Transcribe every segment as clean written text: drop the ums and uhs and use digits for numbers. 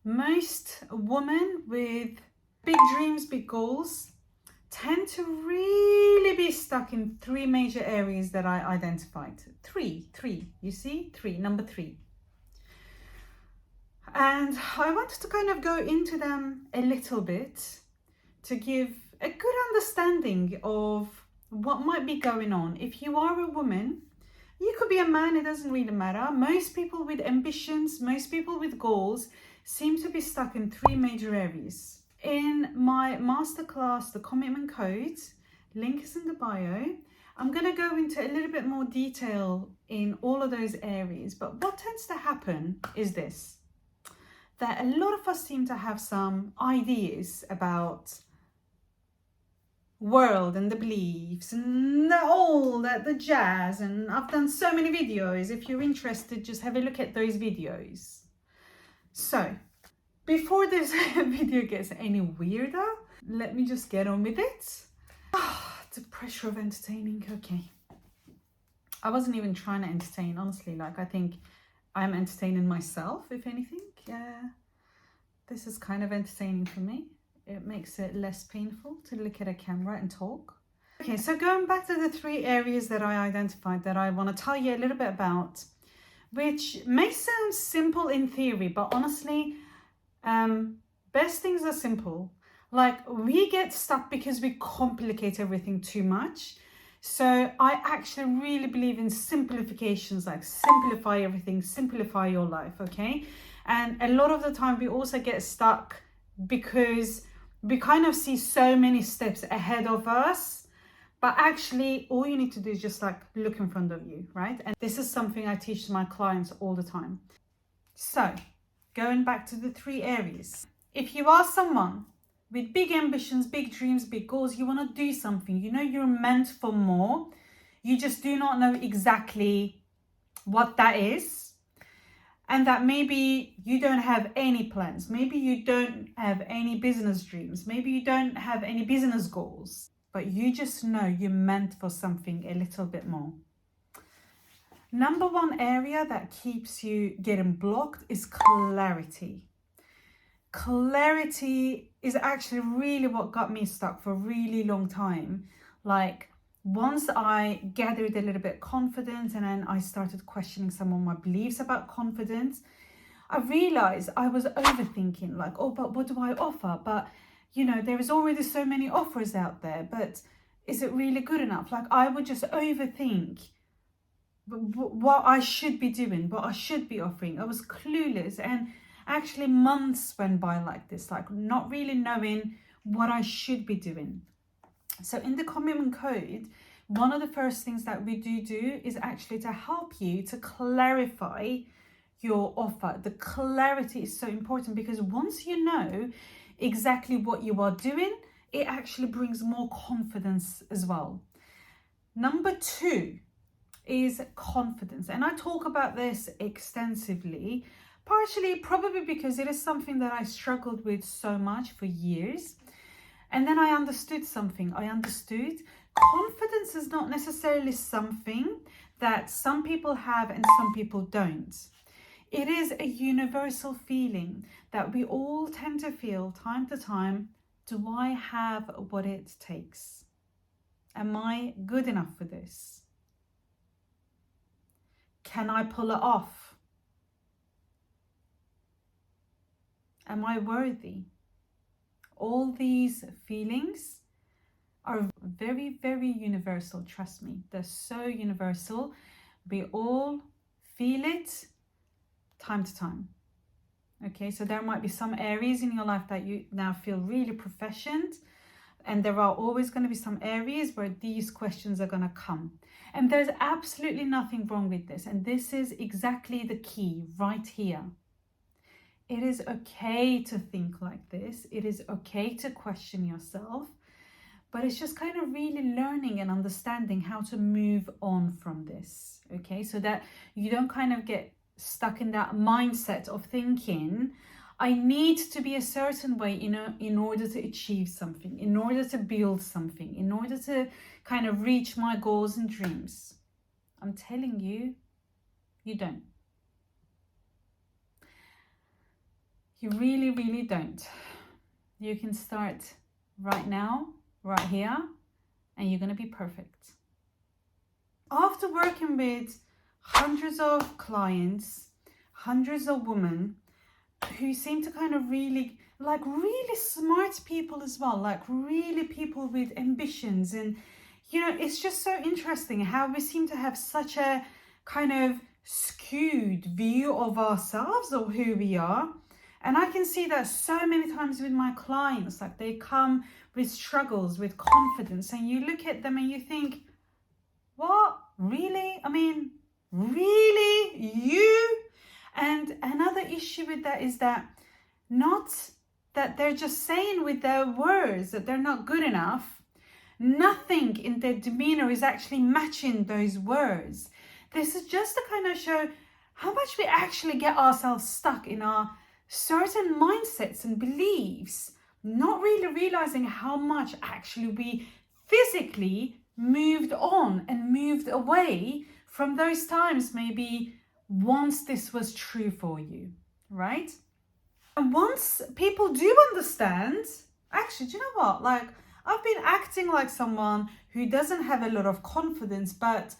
Most women with big dreams, big goals, tend to really be stuck in three major areas that I identified. Three, you see? Number three. And I wanted to kind of go into them a little bit to give a good understanding of what might be going on. If you are a woman, you could be a man, it doesn't really matter. Most people with ambitions, most people with goals seem to be stuck in three major areas. In my masterclass, The Commitment Code, link is in the bio, I'm going to go into a little bit more detail in all of those areas. But what tends to happen is this, that a lot of us seem to have some ideas about world and the beliefs and all that, the jazz, and I've done so many videos. If you're interested, just have a look at those videos. So before this video gets any weirder, let me just get on with it. The pressure of entertaining. Okay, I wasn't even trying to entertain, honestly. Like, I think I'm entertaining myself, if anything. This is kind of entertaining for me. It makes it less painful to look at a camera and talk. Okay, so going back to the three areas that I identified that I want to tell you a little bit about, which may sound simple in theory, but honestly, best things are simple. Like, we get stuck because we complicate everything too much. So I actually really believe in simplifications, like simplify everything, simplify your life, okay? And a lot of the time we also get stuck because we kind of see so many steps ahead of us, but actually all you need to do is just like look in front of you, right? And this is something I teach to my clients all the time. So going back to the three areas, if you are someone with big ambitions, big dreams, big goals, you want to do something, you know you're meant for more, you just do not know exactly what that is. And that maybe you don't have any plans. Maybe you don't have any business dreams. Maybe you don't have any business goals. But you just know you're meant for something a little bit more. Number one area that keeps you getting blocked is clarity. Clarity is actually really what got me stuck for a really long time. Like, once I gathered a little bit of confidence and then I started questioning some of my beliefs about confidence, I realized I was overthinking, like, oh, but what do I offer? But, you know, there is already so many offers out there, but is it really good enough? Like, I would just overthink what I should be doing, what I should be offering. I was clueless, and actually months went by like this, like not really knowing what I should be doing. So in the Commitment Code, one of the first things that we do is actually to help you to clarify your offer. The clarity is so important because once you know exactly what you are doing, it actually brings more confidence as well. Number two is confidence. And I talk about this extensively, partially probably because it is something that I struggled with so much for years. And then I understood something. I understood confidence is not necessarily something that some people have and some people don't. It is a universal feeling that we all tend to feel time to time. Do I have what it takes? Am I good enough for this? Can I pull it off? Am I worthy? All these feelings are very, very universal. Trust me, they're so universal. We all feel it time to time. Okay, so there might be some areas in your life that you now feel really proficient, and there are always going to be some areas where these questions are going to come. And there's absolutely nothing wrong with this. And this is exactly the key right here. It is okay to think like this. It is okay to question yourself, but it's just kind of really learning and understanding how to move on from this, okay? So that you don't kind of get stuck in that mindset of thinking, I need to be a certain way, you know, in order to achieve something, in order to build something, in order to kind of reach my goals and dreams. I'm telling you, you don't. You really, really don't. You can start right now, right here, and you're going to be perfect. After working with hundreds of clients, hundreds of women who seem to kind of really, like really smart people as well, like really people with ambitions. And, you know, it's just so interesting how we seem to have such a kind of skewed view of ourselves or who we are. And I can see that so many times with my clients, like they come with struggles, with confidence, and you look at them and you think, what? Really? I mean, really? You? And another issue with that is that not that they're just saying with their words that they're not good enough. Nothing in their demeanor is actually matching those words. This is just to kind of show how much we actually get ourselves stuck in our certain mindsets and beliefs, not really realizing how much actually we physically moved on and moved away from those times, maybe once this was true for you, right? And once people do understand, actually, do you know what? Like, I've been acting like someone who doesn't have a lot of confidence, but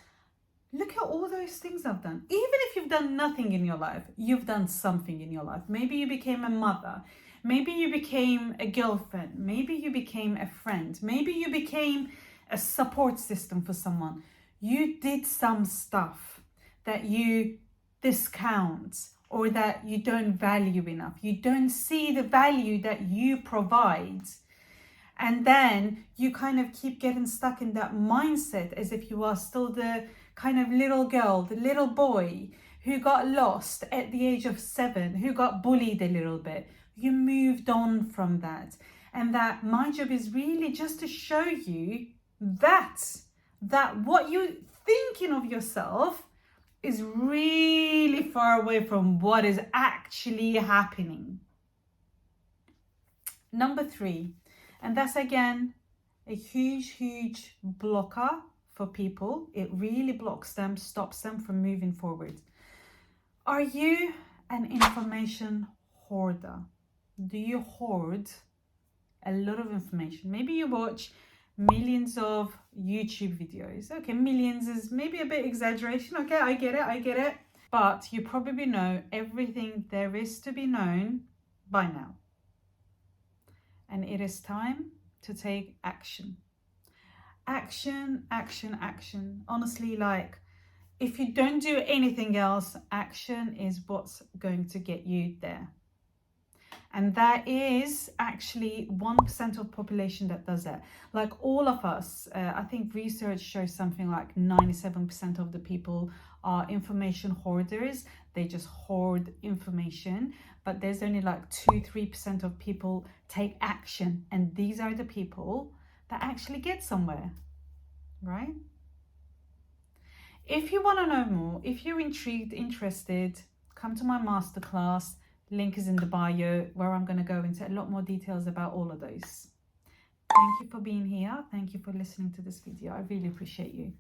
look at all those things I've done. Even if you've done nothing in your life, you've done something in your life. Maybe you became a mother. Maybe you became a girlfriend. Maybe you became a friend. Maybe you became a support system for someone. You did some stuff that you discount or that you don't value enough. You don't see the value that you provide. And then you kind of keep getting stuck in that mindset as if you are still the kind of little girl, the little boy who got lost at the age of 7, who got bullied a little bit. You moved on from that. And that my job is really just to show you that what you're thinking of yourself is really far away from what is actually happening. Number 3, and that's again a huge blocker for people. It really blocks them, stops them from moving forward. Are you an information hoarder? Do you hoard a lot of information? Maybe you watch millions of YouTube videos. Okay, millions is maybe a bit exaggeration. Okay, I get it. But you probably know everything there is to be known by now. And it is time to take action. Action. Honestly, like, if you don't do anything else, action is what's going to get you there. And that is actually 1% of population that does that. Like all of us, I think research shows something like 97% of the people are information hoarders. They just hoard information. But there's only like 2-3% of people take action. And these are the people that actually get somewhere, right? If you want to know more, if you're intrigued, interested, come to my masterclass. Link is in the bio, where I'm going to go into a lot more details about all of those. Thank you for being here. Thank you for listening to this video. I really appreciate you.